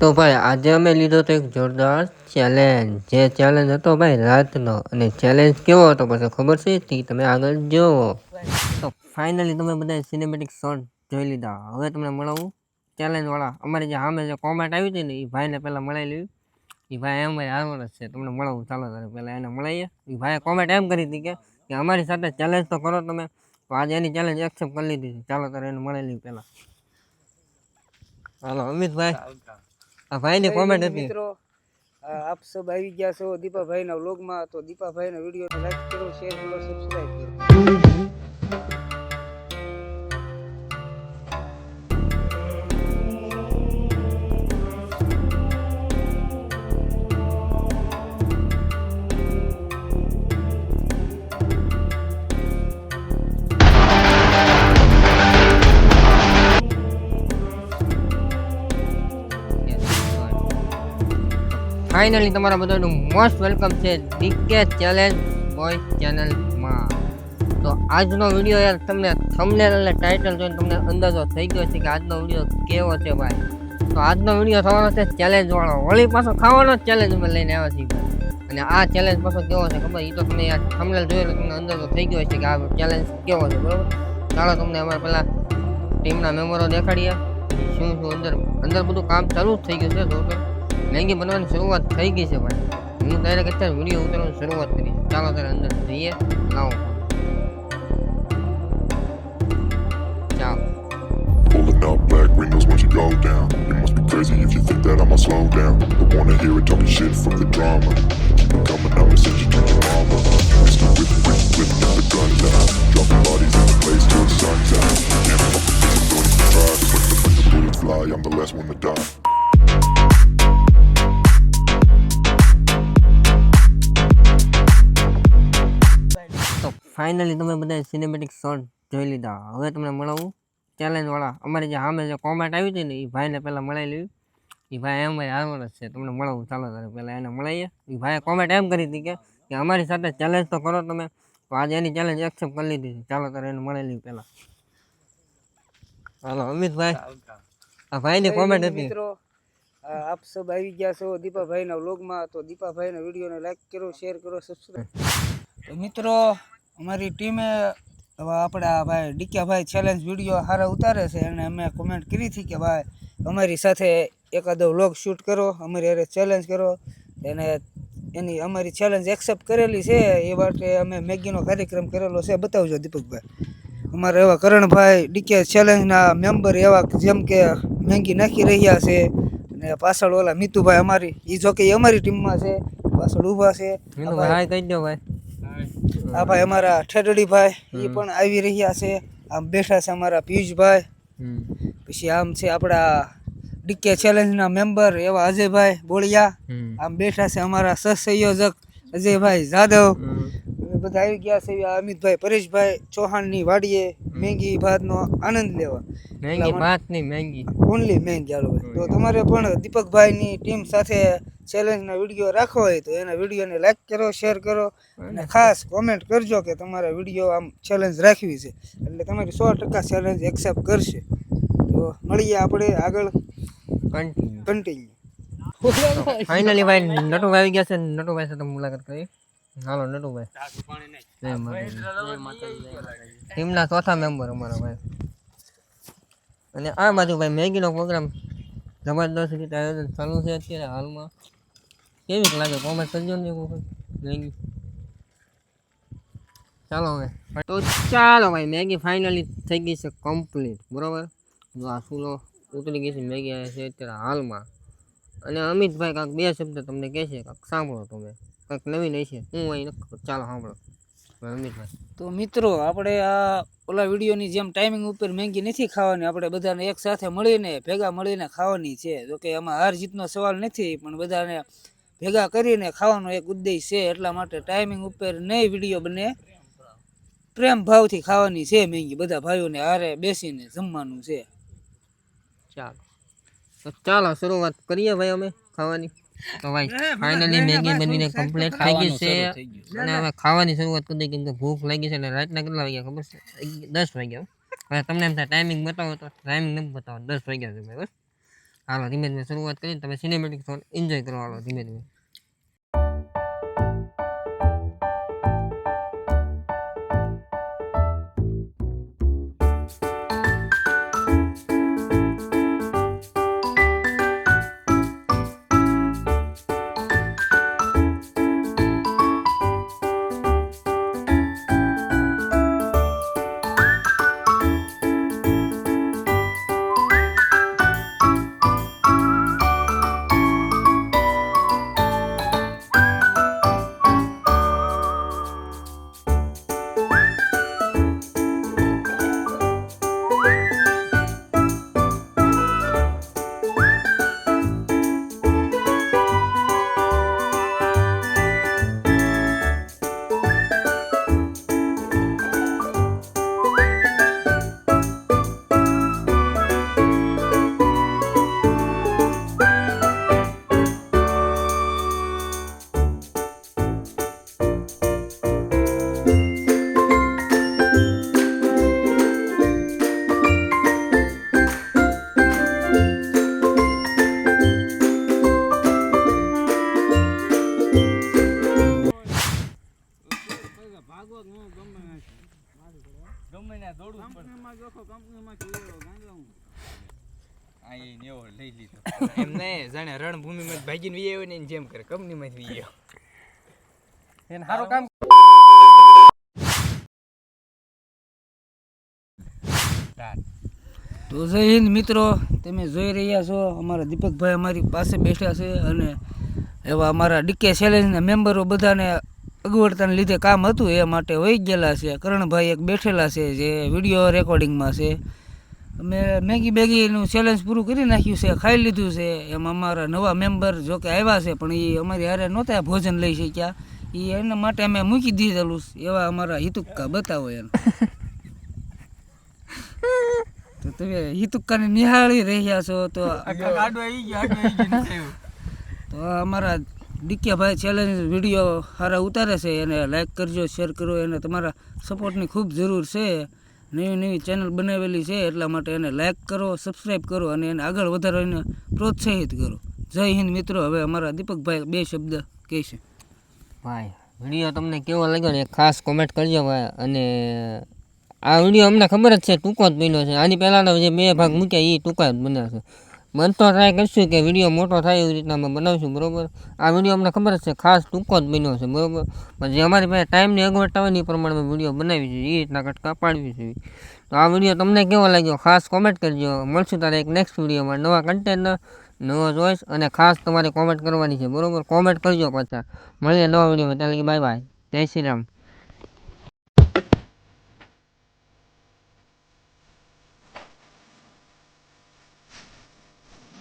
તો ભાઈ આજે અમે લીધો તો એક જોરદાર ચેલેન્જ. જે ચેલેન્જ હતો ભાઈ રાતનો, અને ચેલેન્જ કેવો હતો પછી ખબર છે તે તમે આગળ જોવો. તો ફાઇનલી તમે બધા સિનેમેટિક શોટ જોઈ લીધા. હવે તમને મળવું ચેલેન્જ વાળા. અમારી જે સામે જે કોમેન્ટ આવી હતી ને એ ભાઈને પહેલાં મળી લેવી. એ ભાઈ એમ ભાઈ હારવાનો જ છે, તમને મળવું. ચાલો ત્યારે પહેલાં એને મળીએ. એ ભાઈએ કોમેન્ટ એમ કરી હતી કે અમારી સાથે ચેલેન્જ તો કરો તમે. તો આજે એની ચેલેન્જ એક્સેપ્ટ કરી લીધી. ચાલો ત્યારે એને મળી લેવી પહેલાં. હાલો અમિતભાઈ, આ ભાઈની કોમેન્ટ હતી. મિત્રો આપ સબ આવી ગયા છો દીપાભાઈના વ્લોગમાં. તો દીપાભાઈના વિડીયોને લાઈક કરો, શેર કરો, સબસ્ક્રાઇબ કરો. ફાઇનલી તમારા બધાનું મોસ્ટ વેલકમ છે ડીકે ચેલેન્જ બોય ચેનલમાં. તો આજનો વિડીયો યાર તમને થંબનેલ અને ટાઇટલ જોઈને તમને અંદાજો થઈ ગયો છે કે આજનો વિડીયો કેવો છે ભાઈ. તો આજનો વિડીયો થવાનો છે ચેલેન્જ વાળો. વળી પાછો ખાવાનો જ ચેલેન્જ અમે લઈને આવ્યા છીએ ભાઈ. અને આ ચેલેન્જ પાછો કેવો છે ખબર, એ તો તમને યાર થંબનેલ જોયેલો તમને અંદાજો થઈ ગયો છે કે આ ચેલેન્જ કેવો છે, બરાબર. ચાલો તમને અમારે પહેલાં ટીમના મેમ્બરો દેખાડીએ શું શું અંદર બધું કામ ચાલુ જ થઈ ગયું છે. જો કે મેગી બનવાની શરૂઆત થઈ ગઈ છે ભાઈ. હું ડાયરેક્ટ અત્યારે વિડીયો ઉતારવાની શરૂઆત કરી. ચાલો ત્યારે અંદર જઈએ. લાવો ચાલો. Pulling up black windows once you go down. You must be crazy if you think that I'ma slow down. Don't wanna hear it talking shit from the drama. Keep it coming, I'ma send you to your mama. Used to whip, got the guns out. Dropping bodies in the place till the sun's out. Can't fuck with this, I'm going to try. When the bullets fly, I'm the last one to die. Finally તમે બધા cinematic shot જોઈ લીધા. હવે તમને મળવું challenge વાળા. અમારી જે સામે જે કોમેન્ટ આવી હતી ને એ ભાઈને પહેલાં મળી લેવી. એ ભાઈ એમ ભાઈ હારવાનો જ છે, તમને મળવું. ચાલો ત્યારે પહેલાં એને મળીએ. એ ભાઈએ કોમેન્ટ એમ કરી હતી કે અમારી સાથે ચેલેન્જ તો કરો તમે. તો આજે એની ચેલેન્જ એક્સેપ્ટ કરી લીધી. ચાલો ત્યારે એને મળી લેવી પહેલાં. હાલો અમિતભાઈ, આ ભાઈની કોમેન્ટ હતી. મિત્રો આપ સબ આવી ગયા છો દીપાભાઈના વ્લોગમાં. તો દીપાભાઈના વિડીયોને લાઈક કરો, શેર કરો, સબસ્ક્રાઇબ. તો મિત્રો અમારી ટીમે આપણા ભાઈ ડીકાભાઈ ચેલેન્જ વિડીયો સારા ઉતારે છે. અને અમે કોમેન્ટ કરી હતી કે ભાઈ અમારી સાથે એકાદો વ્લોગ શૂટ કરો, અમારી હારે ચેલેન્જ કરો. એને એની અમારી ચેલેન્જ એક્સેપ્ટ કરેલી છે. એ માટે અમે મેગીનો કાર્યક્રમ કરેલો છે. બતાવજો દીપકભાઈ. અમારા એવા કરણભાઈ ડીકે ચેલેન્જના મેમ્બર એવા જેમ કે મેગી નાખી રહ્યા છે. અને પાછળ ઓલા મીતુભાઈ અમારી, એ જો કે અમારી ટીમમાં છે, પાછળ ઊભા છે. હાય કહી દો ભાઈ. આ ભાઈ અમારા ઠેડડીભાઈ એ પણ આવી રહ્યા છે. આમ બેઠા છે અમારા પિયુષભાઈ. પછી આમ છે આપણા ડીકે ચેલેન્જના મેમ્બર એવા અજયભાઈ બોળિયા. આમ બેઠા છે અમારા સહસંયોજક અજયભાઈ જાદવ. બધા આવી ગયા છે. અમિતભાઈ પરેશભાઈ ચૌહાણની વાડીએ મેંગી ભાતનો આનંદ લેવા. મેંગી ભાતની મેંગી ઓનલી મેંગી. હાલો ભાઈ, તો તમારે પણ દીપકભાઈની ટીમ સાથે ચેલેન્જના વિડીયો રાખવો હોય તો એના વિડીયોને લાઈક કરો, શેર કરો અને ખાસ કોમેન્ટ કરજો કે તમારા વિડીયો આમ ચેલેન્જ રાખવી છે. એટલે તમારી 100% ચેલેન્જ એક્સેપ્ટ કરશે. તો મળીએ આપણે આગળ કન્ટિન્યુ. ફાઇનલી ભાઈ નટુભાઈ આવી ગયા છે. નટુભાઈ સાથે મુલાકાત કરી. હાલો નટુભાઈ, ટીમના ચોથા મેમ્બર અમારા ભાઈ. અને આ બાજુ ભાઈ મેગીનો પ્રોગ્રામ જબરદસ્ત રીતે આયોજન ચાલુ છે અત્યારે હાલમાં. કેવી લાગે કોમેન્ટ કરજો ને મેગી. ચાલો હવે તો ચાલો ભાઈ, મેગી ફાઇનલી થઈ ગઈ છે કમ્પ્લીટ, બરાબર. જો આ સુલો ઉતરી ગઈ છે. મેગી આવે છે અત્યારે હાલમાં. અને અમિતભાઈ કાંઈક બે શબ્દ તમને કહેશે, કાંઈક સાંભળો તમે. કંઈક નવીન હશે, હું અહીં નથી. ચાલો સાંભળો અમિતભાઈ. તો મિત્રો આપણે આ ઓલા વિડીયોની જેમ ટાઈમિંગ ઉપર મેંગી નથી ખાવાની. આપણે બધાને એક સાથે મળીને ભેગા મળીને ખાવાની છે. જોકે એમાં હાર જીતનો સવાલ નથી, પણ બધાને ભેગા કરીને ખાવાનો એક ઉદ્દેશ છે. એટલા માટે ટાઈમિંગ ઉપર નહીં વિડીયો બને, પ્રેમ ભાવથી ખાવાની છે મેંગી. બધા ભાઈઓને હારે બેસીને જમવાનું છે. ચાલો તો ચાલો શરૂઆત કરીએ ભાઈ અમે ખાવાની. તો ભાઈ ફાઇનલી મેગી બનીને કમ્પ્લીટ થઈ ગઈ છે. અને હવે ખાવાની શરૂઆત કરી દઈએ, કેમ કે ભૂખ લાગી છે. અને રાતના કેટલા વાગ્યા ખબર છે? 10 વાગ્યા. હવે તમને એમ થાય ટાઈમિંગ બતાવો, તો ટાઈમિંગ નથી બતાવો, 10 વાગ્યા છે ભાઈ. બસ હાલો ધીમે ધીમે શરૂઆત કરીને તમે સિનેમેટિક સોંગ એન્જોય કરો. હાલો ધીમે ધીમે. એમને જાણે રણભૂમિમાં ભાગીને વી આવ્યો ને એની જેમ કરે કંપનીમાં વી આવ્યો એને સારું કામ. તો જય હિન્દ મિત્રો, તમે જોઈ રહ્યા છો અમારા દીપકભાઈ અમારી પાસે બેઠા છે અને એવા અમારા ડીકે ચેલેન્જના મેમ્બરો બધાને અગવડતાને લીધે કામ હતું એ માટે વહી ગયેલા છે. કરણભાઈ એક બેઠેલા છે જે વિડીયો રેકોર્ડિંગમાં છે. અમે મેગી બેગીનું ચેલેન્જ પૂરું કરી નાખ્યું છે, ખાઈ લીધું છે. એમાં અમારા નવા મેમ્બર જોકે આવ્યા છે પણ એ અમારી હારે નહોતા ભોજન લઈ શક્યા, એ એના માટે અમે મૂકી દીધેલું. એવા અમારા હિતુક્કા બતાવો એને. તો તમે હિતુક્કાને નિહાળી રહ્યા છો તો અમારા ડીકેભાઈ ચેલેન્જ વિડીયો સારા ઉતારે છે, એને લાઈક કરજો, શેર કરો. એને તમારા સપોર્ટની ખૂબ જરૂર છે. નવી નવી ચેનલ બનાવેલી છે એટલા માટે એને લાઈક કરો, સબસ્ક્રાઈબ કરો અને એને આગળ વધારો એને પ્રોત્સાહિત કરો. જય હિન્દ મિત્રો. હવે અમારા દીપકભાઈ 2 શબ્દ કહેશે. ભાઈ વિડીયો તમને કેવો લાગ્યો ને ખાસ કોમેન્ટ કરજો ભાઈ. અને આ વિડીયો અમને ખબર જ છે ટૂંકો જ બન્યો છે. આની પહેલાંના જે 2 ભાગ મૂક્યા એ ટૂંકા જ બન્યા છે. બનતો ટ્રાય કરશું કે વિડીયો મોટો થાય એવી રીતના અમે બનાવીશું, બરાબર. આ વિડીયો અમને ખબર જ છે ખાસ ટૂંકો જ બન્યો છે, બરાબર. પણ જે અમારી પાસે ટાઈમની અગવડતા હોય ને એ પ્રમાણે અમે વિડીયો બનાવી છે, એ રીતના કટકા પાડવી છે. તો આ વિડીયો તમને કેવો લાગ્યો ખાસ કોમેન્ટ કરજો. મળશું તારે એક નેક્સ્ટ વિડીયોમાં નવા કન્ટેન્ટ, નવો ચોઈસ અને ખાસ તમારે કોમેન્ટ કરવાની છે, બરાબર. કોમેન્ટ કરજો પાછા. મળીએ નવા વિડીયોમાં. ત્યાં લગી બાય બાય. જય શ્રી રામ.